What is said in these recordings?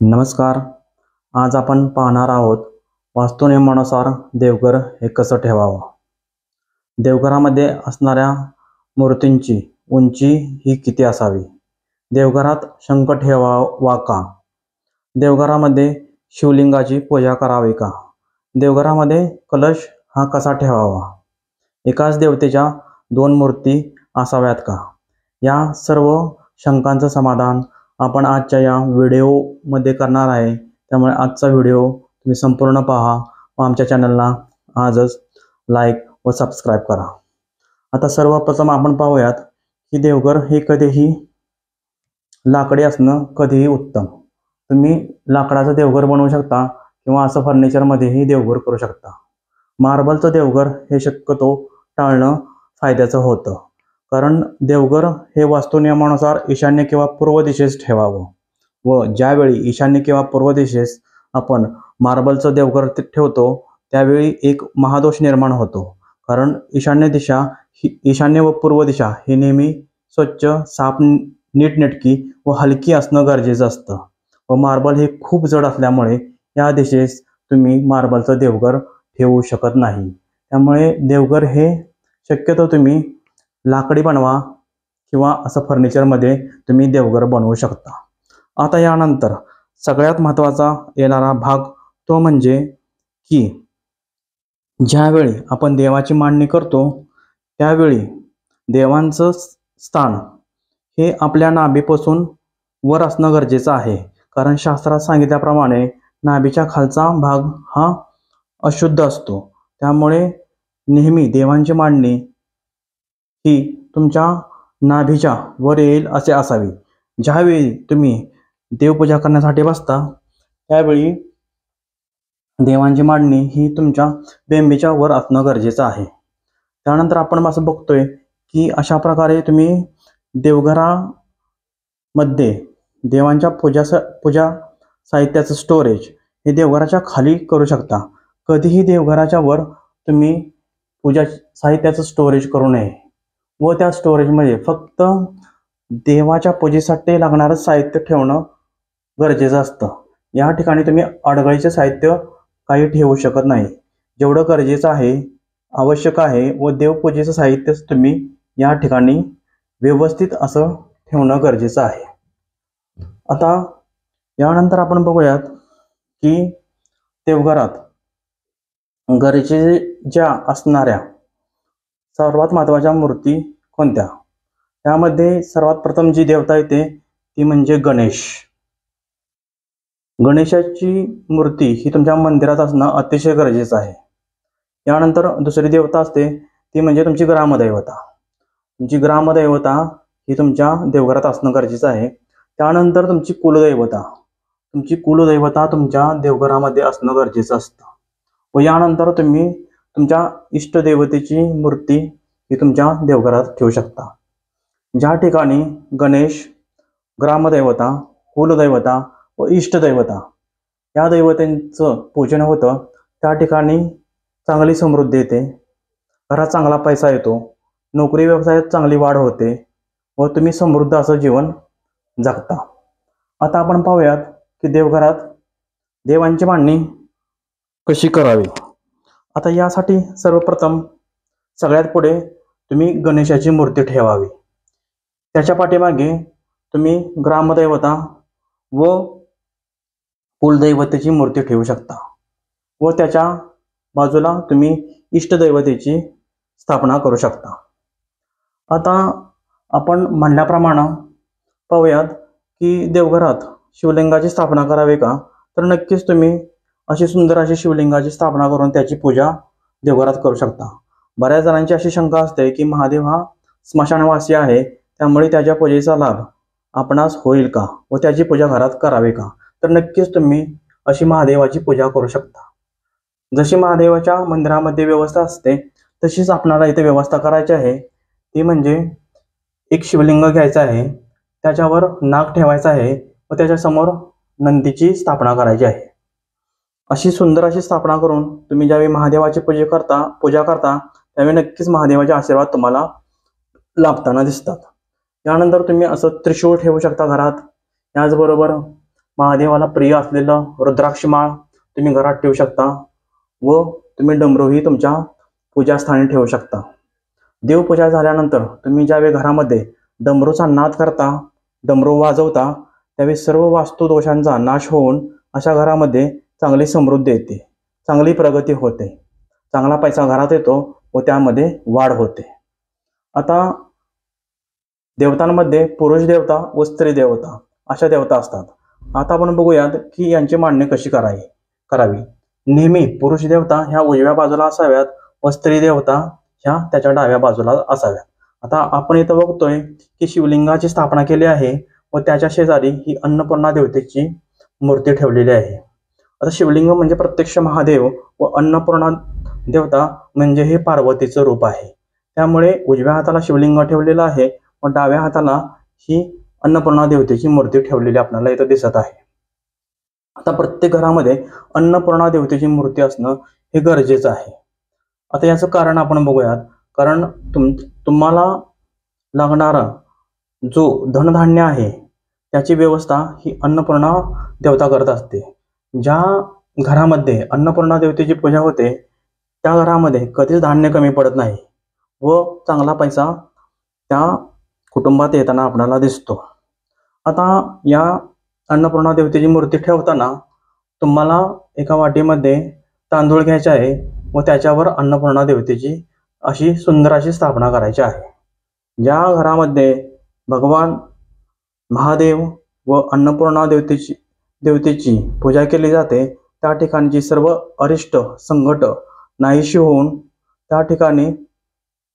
नमस्कार. आज आपण पाहणार आहोत वास्तुनियमानुसार देवघर हे कसं ठेवावं. देवघरामध्ये असणाऱ्या मूर्तींची उंची ही किती असावी, देवघरात शंख ठेवावा का, देवघरामध्ये शिवलिंगाची पूजा करावी का, देवघरामध्ये कलश हा कसा ठेवावा, एकाच देवतेच्या दोन मूर्ती असाव्यात का, या सर्व शंकांचं समाधान आपण आजच्या या व्हिडिओमध्ये करणार आहे. त्यामुळे आजचा व्हिडिओ तुम्ही संपूर्ण पहा व आमच्या चॅनलला आजच लाईक व सबस्क्राईब करा. आता सर्वप्रथम आपण पाहूयात की देवघर हे कधीही लाकडी असणं कधीही उत्तम. तुम्ही लाकडाचं देवघर बनवू शकता किंवा असं फर्निचरमध्येही देवघर करू शकता. मार्बलचं देवघर हे शक्यतो टाळणं फायद्याचं होतं, कारण देवघर हे वास्तुनियमानुसार ईशान्य किंवा पूर्व दिशेस ठेवावं व ज्यावेळी ईशान्य किंवा पूर्व दिशेस आपण मार्बलचं देवघर ठेवतो त्यावेळी एक महादोष निर्माण होतो, कारण ईशान्य व पूर्व दिशा ही नेहमी स्वच्छ, साफ, नीटनेटकी व हलकी असणं गरजेचं असतं व मार्बल हे खूप जड असल्यामुळे या दिशेस तुम्ही मार्बलचं देवघर ठेवू शकत नाही. त्यामुळे देवघर हे शक्यतो तुम्ही लाकडी बनवा किंवा असं फर्निचरमध्ये तुम्ही देवघर बनवू शकता. आता यानंतर सगळ्यात महत्त्वाचा येणारा भाग तो म्हणजे की ज्यावेळी आपण देवाची मांडणी करतो त्यावेळी देवांचं स्थान हे आपल्या नाभीपासून वर असणं गरजेचं आहे, कारण शास्त्रात सांगितल्याप्रमाणे नाभीच्या खालचा भाग हा अशुद्ध असतो. त्यामुळे नेहमी देवांची मांडणी ही तुमच्या नाभीच्या वर येईल असे असावी. ज्यावेळी तुम्ही देवपूजा करण्यासाठी बसता त्यावेळी देवांची मांडणी ही तुमच्या बेंबीच्या वर असणं गरजेचं आहे. त्यानंतर आपण असं बघतोय की अशा प्रकारे तुम्ही देवघरामध्ये देवांच्या पूजा साहित्याचं स्टोरेज हे देवघराच्या खाली करू शकता. कधीही देवघराच्या वर तुम्ही पूजा साहित्याचं स्टोरेज करू नये व त्या स्टोरेजमध्ये फक्त देवाच्या पूजेसाठी लागणारं साहित्य ठेवणं गरजेचं असतं. या ठिकाणी तुम्ही अडगळीचे साहित्य काही ठेवू शकत नाही. जेवढं गरजेचं आहे, आवश्यक आहे व देवपूजेचं साहित्य तुम्ही या ठिकाणी व्यवस्थित असं ठेवणं गरजेचं आहे. आता यानंतर आपण बघूयात की देवघरात गरजेच्या असणाऱ्या सर्वात महत्त्वाच्या मूर्ती कोणत्या. त्यामध्ये सर्वात प्रथम जी देवता येते ती म्हणजे गणेश. गणेशाची मूर्ती ही तुमच्या मंदिरात असणं अतिशय गरजेचं आहे. यानंतर दुसरी देवता असते ती म्हणजे तुमची ग्रामदैवता. तुमची ग्रामदैवता ही तुमच्या देवघरात असणं गरजेचं आहे. त्यानंतर तुमची कुलदैवता तुमच्या देवघरामध्ये असणं गरजेचं असतं व यानंतर तुम्ही तुमच्या इष्टदेवतेची मूर्ती ही तुमच्या देवघरात ठेवू शकता. ज्या ठिकाणी गणेश, ग्रामदैवता, कुलदैवता व इष्टदैवता या दैवतांचं पूजन होतं त्या ठिकाणी चांगली समृद्धी येते, घरात चांगला पैसा येतो, नोकरी व्यवसायात चांगली वाढ होते व तुम्ही समृद्ध असं जीवन जगता. आता आपण पाहूयात की देवघरात देवांची मांडणी कशी करावी. आता यासाठी सर्वप्रथम सगळ्यात पुढे तुम्ही गणेशाची मूर्ती ठेवावी. त्याच्या पाठीमागे तुम्ही ग्रामदैवता व कुलदैवतेची मूर्ती ठेवू शकता व त्याच्या बाजूला तुम्ही इष्टदैवतेची स्थापना करू शकता. आता आपण म्हणल्याप्रमाणे पाहूयात की देवघरात शिवलिंगाची स्थापना करावी का, तर नक्कीच तुम्ही अशी सुंदर अशी शिवलिंगाची स्थापना करून त्याची पूजा देवघरात करू शकता. बऱ्याच जणांची अशी शंका असते की महादेव हा स्मशानवासी आहे, त्यामुळे त्याच्या पूजेचा लाभ आपणास होईल का व त्याची पूजा घरात करावी का, तर नक्कीच तुम्ही अशी महादेवाची पूजा करू शकता. जशी महादेवाच्या मंदिरामध्ये व्यवस्था असते तशीच आपणाला इथे व्यवस्था करायची आहे. ती म्हणजे एक शिवलिंग घ्यायचं आहे, त्याच्यावर नाग ठेवायचा आहे व त्याच्यासमोर नंदीची स्थापना करायची आहे. अशी सुंदर अशी स्थापना करून तुम्ही ज्यावेळी महादेवाची पूजा करता त्यावेळी नक्कीच महादेवाचे आशीर्वाद तुम्हाला लाभताना दिसतात. त्यानंतर तुम्ही असं त्रिशूळ ठेवू शकता घरात. याचबरोबर महादेवाला प्रिय असलेलं रुद्राक्ष माळ तुम्ही घरात ठेवू शकता व तुम्ही डमरूही तुमच्या पूजास्थानी ठेवू शकता. देवपूजा झाल्यानंतर तुम्ही ज्यावेळी घरामध्ये डमरूचा नाद करता, डमरू वाजवता, त्यावेळी सर्व वास्तुदोषांचा नाश होऊन अशा घरामध्ये चांगली समृद्धी येते, चांगली प्रगती होते, चांगला पैसा घरात येतो व त्यामध्ये वाढ होते. आता देवतांमध्ये पुरुष देवता व स्त्री देवता अशा देवता असतात. आता आपण बघूयात की यांची मांडणी कशी करावी. नेहमी पुरुष देवता ह्या उजव्या बाजूला असाव्यात व स्त्री देवता ह्या त्याच्या डाव्या बाजूला असाव्यात. आता आपण इथं बघतोय की शिवलिंगाची स्थापना केली आहे व त्याच्या शेजारी ही अन्नपूर्णा देवतेची मूर्ती ठेवलेली आहे. आता शिवलिंग म्हणजे प्रत्यक्ष महादेव व अन्नपूर्णा देवता म्हणजे हे पार्वतीचं रूप आहे. त्यामुळे उजव्या हाताला शिवलिंग ठेवलेलं आहे व डाव्या हाताला ही अन्नपूर्णा देवतेची मूर्ती ठेवलेली आपल्याला इथं दिसत आहे. आता प्रत्येक घरामध्ये अन्नपूर्णा देवतेची मूर्ती असणं हे गरजेचं आहे. आता याचं कारण आपण बघूयात. कारण तुम्हाला लागणारा जो धनधान्य आहे त्याची व्यवस्था ही अन्नपूर्णा देवता करत असते. ज्या घरामध्ये अन्नपूर्णा देवतेची पूजा होते त्या घरामध्ये कधीच धान्य कमी पडत नाही व चांगला पैसा त्या कुटुंबात येताना आपल्याला दिसतो. आता या अन्नपूर्णा देवतेची मूर्ती ठेवताना तुम्हाला एका वाटीमध्ये तांदूळ घ्यायचे आहे व त्याच्यावर अन्नपूर्णा देवतेची अशी सुंदर अशी स्थापना करायची आहे. ज्या घरामध्ये भगवान महादेव व अन्नपूर्णा देवतेची पूजा केली जाते त्या ठिकाणची सर्व अरिष्ट संकट नाहीशी होऊन त्या ठिकाणी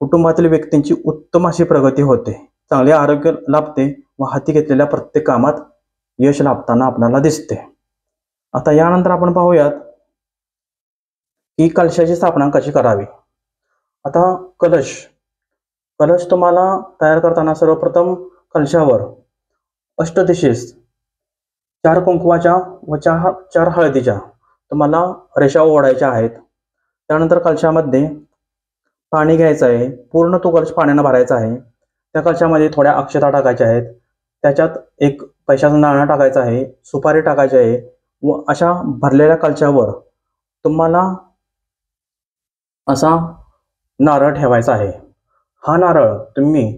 कुटुंबातील व्यक्तींची उत्तम अशी प्रगती होते, चांगले आरोग्य लाभते व हाती घेतलेल्या प्रत्येक कामात यश लाभताना आपल्याला दिसते. आता यानंतर आपण पाहूयात की कलशाची स्थापना कशी करावी. आता कलश तुम्हाला तयार करताना सर्वप्रथम कलशावर अष्टदिशेस 4 कुंकवाच्या व 4 हळदीच्या तुम्हाला रेषा ओढायच्या आहेत. त्यानंतर कलशामध्ये पाणी घ्यायचं आहे, पूर्ण तो कलश पाण्यानं भरायचा आहे. त्या कलशामध्ये थोड्या अक्षता टाकायच्या आहेत, त्याच्यात एक पैशाचं नाणं टाकायचं आहे, सुपारी टाकायची आहे व अशा भरलेल्या कलशावर तुम्हाला असा नारळ ठेवायचा आहे. हा नारळ तुम्ही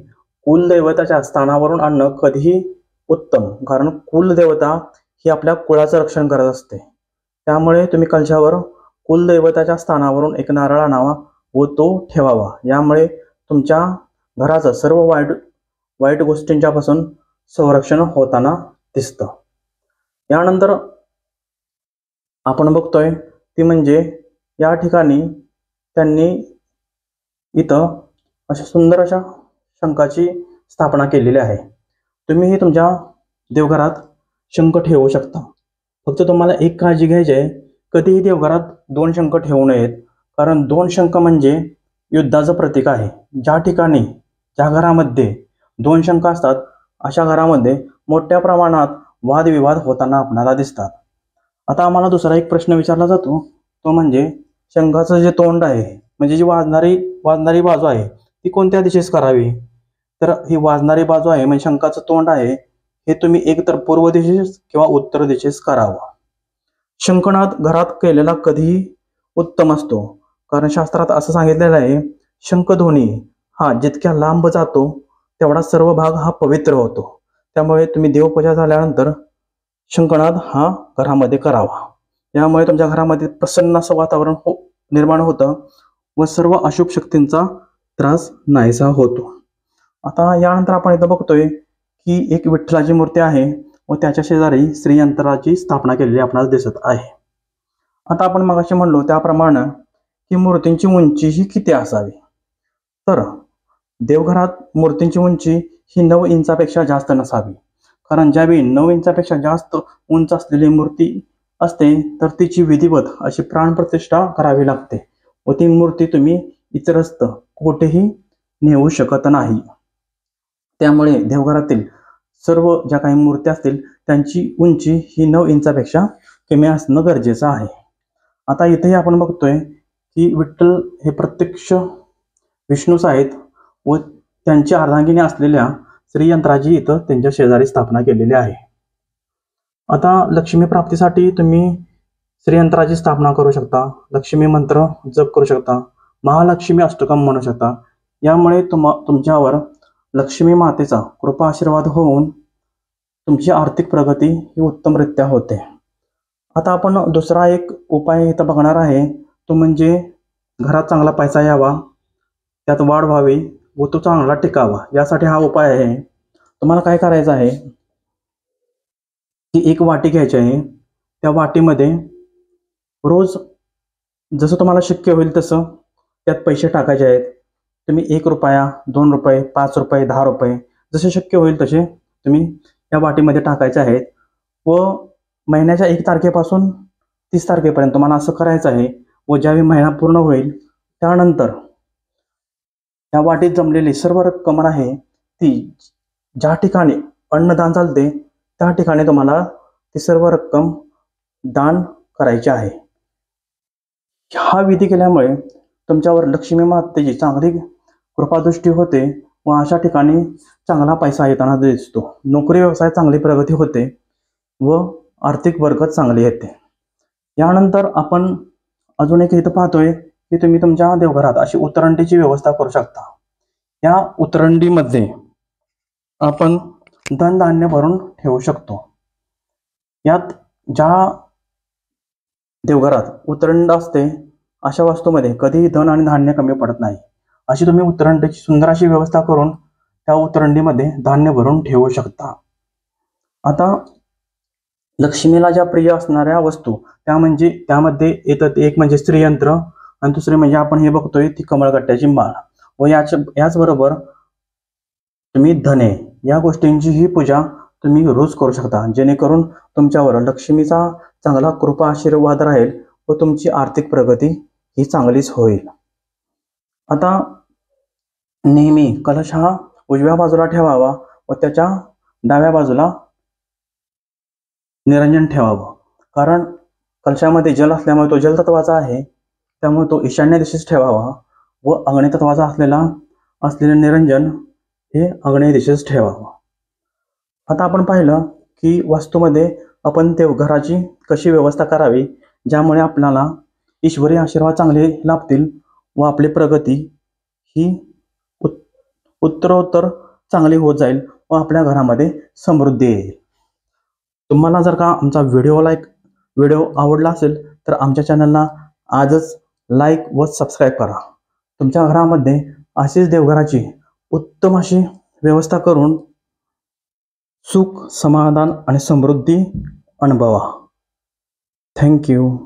कुलदैवताच्या स्थानावरून आणणं कधीही उत्तम, कारण कुलदेवता ही आपल्या कुळाचं रक्षण करत असते. त्यामुळे तुम्ही कलशावर कुलदैवताच्या स्थानावरून एक नारळ आणावा व तो ठेवावा. यामुळे तुमच्या घराचं सर्व वाईट गोष्टींच्यापासून संरक्षण होताना दिसतं. यानंतर आपण बघतोय ती म्हणजे या ठिकाणी त्यांनी इथं अशा सुंदर अशा शंखाची स्थापना केलेली आहे. तुम्हीही तुमच्या देवघरात शंख ठेवू शकता. फक्त तुम्हाला एक काळजी घ्यायची आहे, कधीही देवघरात 2 शंख ठेवू नयेत, कारण 2 शंख म्हणजे युद्धाचं प्रतीक आहे. ज्या घरामध्ये 2 शंख असतात अशा घरामध्ये मोठ्या प्रमाणात वादविवाद होताना आपल्याला दिसतात. आता आम्हाला दुसरा एक प्रश्न विचारला जातो, तो म्हणजे शंखाचं जे तोंड आहे म्हणजे जी वाजणारी बाजू आहे ती कोणत्या दिशेस करावी. तर ही वाजणारी बाजू आहे म्हणजे शंखाचं तोंड आहे हे तुम्ही एकतर पूर्व दिशेस किंवा उत्तर दिशेस करावं. शंखनाद घरात केलेला कधीही उत्तम असतो, कारण शास्त्रात असं सांगितलेलं आहे, शंखध्वनी हा जितक्या लांब जातो तेवढा सर्व भाग हा पवित्र होतो. त्यामुळे तुम्ही देवपूजा झाल्यानंतर शंखनाद हा घरामध्ये करावा. यामुळे तुमच्या घरामध्ये प्रसन्न असं वातावरण निर्माण होतं व सर्व अशुभ शक्तींचा त्रास नाहीसा होतो. आता यानंतर आपण इथं बघतोय की एक विठ्ठलाची मूर्ती आहे व त्याच्या शेजारी श्रीयंत्राची स्थापना केलेली आपल्याला दिसत आहे. आता आपण मगाशी म्हणलो त्याप्रमाणे की मूर्तींची उंची ही किती असावी. तर देवघरात मूर्तींची उंची ही 9 इंचापेक्षा जास्त नसावी, कारण ज्यावेळी 9 इंचापेक्षा जास्त उंच असलेली मूर्ती असते तर तिची विधिवत अशी प्राणप्रतिष्ठा करावी लागते व ती मूर्ती तुम्ही इतरस्त कुठेही नेऊ शकत नाही. त्यामुळे देवघरातील सर्व ज्या काही मूर्ती असतील त्यांची उंची ही 9 इंचापेक्षा कमी असणं गरजेचं आहे. आता इथेही आपण बघतोय की विठ्ठल हे प्रत्यक्ष विष्णूच आहेत व त्यांची अर्धांगिनी असलेल्या श्रीयंत्राची इथं त्यांच्या शेजारी स्थापना केलेली आहे. आता लक्ष्मी प्राप्तीसाठी तुम्ही श्रीयंत्राची स्थापना करू शकता, लक्ष्मी मंत्र जप करू शकता, महालक्ष्मी अष्टकम म्हणू शकता. यामुळे तुमच्यावर लक्ष्मी मातेचा कृपा आशीर्वाद होऊन तुमची आर्थिक प्रगती ही उत्तमरित्या होते. आता आपण दुसरा एक उपाय इथं बघणार आहे, तो म्हणजे घरात चांगला पैसा यावा, त्यात वाढ व्हावी व तो चांगला टिकावा, यासाठी हा उपाय आहे. तुम्हाला काय करायचं आहे की एक वाटी घ्यायची आहे. त्या वाटीमध्ये रोज जसं तुम्हाला शक्य होईल तसं त्यात पैसे टाकायचे आहेत. तुम्ही 1 रुपया, 2 रुपये, 5 रुपये, 10 रुपये जसे शक्य होईल तसे तुम्ही या वाटीमध्ये टाकायचे आहेत व महिन्याच्या 1 तारखेपासून 30 तारखेपर्यंत तुम्हाला असं करायचं आहे. व ज्यावेळी महिना पूर्ण होईल त्यानंतर त्या वाटीत जमलेली सर्व रक्कम आहे ती ज्या ठिकाणी अन्नदान चालते त्या ठिकाणी तुम्हाला ती सर्व रक्कम दान करायची आहे. हा विधी केल्यामुळे तुमच्यावर लक्ष्मी मातेची चांगली कृपादृष्टी होते व अशा ठिकाणी चांगला पैसा येताना दिसतो. नोकरी व्यवसाय चांगली प्रगती होते व आर्थिक बरकत चांगली येते. यानंतर आपण अजून एक इथं पाहतोय की तुम्ही तुमच्या देवघरात अशी उतरंडीची व्यवस्था करू शकता. या उतरंडीमध्ये आपण धनधान्य भरून ठेवू शकतो. यात ज्या देवघरात उतरंड असते अशा वस्तूमध्ये कधीही धन आणि धान्य कमी पडत नाही. अशी तुम्ही उतरंडीची सुंदर अशी व्यवस्था करून त्या उतरंडीमध्ये धान्य भरून ठेवू शकता. आता लक्ष्मीला ज्या प्रिय असणाऱ्या वस्तू त्यामध्ये येतात, एक म्हणजे स्त्रीयंत्र आणि दुसरे म्हणजे आपण हे बघतोय ती कमळगट्ट्याची माळ व याचबरोबर तुम्ही धने या गोष्टींची ही पूजा तुम्ही रोज करू शकता, जेणेकरून तुमच्यावर लक्ष्मीचा चांगला कृपा आशीर्वाद राहील व तुमची आर्थिक प्रगती ही चांगलीच होईल. आता नेहमी कलश हा उजव्या बाजूला ठेवावा व त्याच्या डाव्या बाजूला निरंजन ठेवावं, कारण कलशामध्ये जल असल्यामुळे तो जलतत्वाचा आहे, त्यामुळे तो ईशान्य दिशेस ठेवावा व अग्नी तत्वाचा असलेले निरंजन हे आग्नेय दिशेस ठेवावं. आता आपण पाहिलं की वास्तूमध्ये आपण देवघराची कशी व्यवस्था करावी, ज्यामुळे आपल्याला ईश्वरी आशीर्वाद चांगले लाभतील व आपली प्रगती ही उत्तरोत्तर चांगली होत जाईल व आपल्या घरामध्ये समृद्धी येईल. तुम्हाला जर का आमचा व्हिडिओ आवडला असेल तर आमच्या चॅनलला आजच लाईक व सबस्क्राईब करा. तुमच्या घरामध्ये अशीच देवघराची उत्तम अशी व्यवस्था करून सुख, समाधान आणि समृद्धी अनुभवा. थँक्यू.